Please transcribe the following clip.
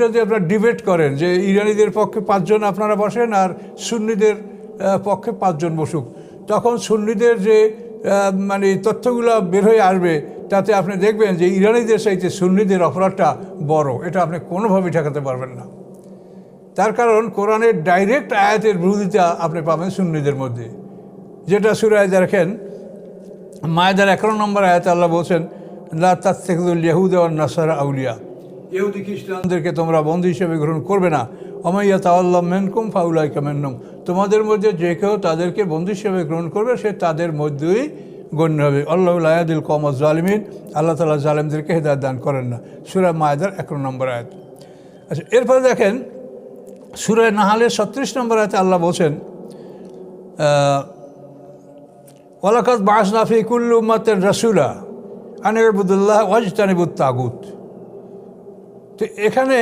যদি আপনারা ডিবেট করেন যে ইরানিদের পক্ষে 5 জন আপনারা বসেন আর সুন্নিদের পক্ষে 5 জন বসুক, তখন সুন্নিদের যে মানে তথ্যগুলো বের হয়ে আসবে, তাতে আপনি দেখবেন যে ইরানিদের চাইতে সুন্নিদের অপরাধটা বড়। এটা আপনি কোনোভাবেই ঠেকাতে পারবেন না। তার কারণ কোরআনের ডাইরেক্ট আয়াতের বিরোধিতা আপনি পাবেন সুন্নিদের মধ্যে, যেটা সূরায় দেখেন মায়েদার 11 নম্বর আয়াতে আল্লাহ বলছেন, লা তাত্তাখিযুল ইয়াহুদা ওয়ান নাসারা আউলিয়া, ইহুদি খ্রিস্টানদেরকে তোমরা বন্ধু হিসেবে গ্রহণ করবে না। ওয়া ইয়াতাওয়াল্লাহু মিনকুম ফাউলাইকা মিনহুম, তোমাদের মধ্যে যে কেউ তাদেরকে বন্ধু হিসেবে গ্রহণ করবে সে তাদের মধ্যেই গণ্য হবে। আল্লাহু লা ইয়াহদিল কওমাজ জালিমিন, আল্লাহ তাআলা জালেমদেরকে হেদায়েত দান করেন না। সূরা মায়েদার 11 নম্বর আয়াত। আচ্ছা, এরপরে দেখেন সূরা নাহলের 36 নম্বর আয়াতে আল্লাহ বলছেন, ওয়ালাকাদ বা'আসনা ফি কুল্লি উম্মাতিন রাসূলা আন ইউবুদুল্লাহ ওয়াজতানিবুত তাগুত। তো এখানে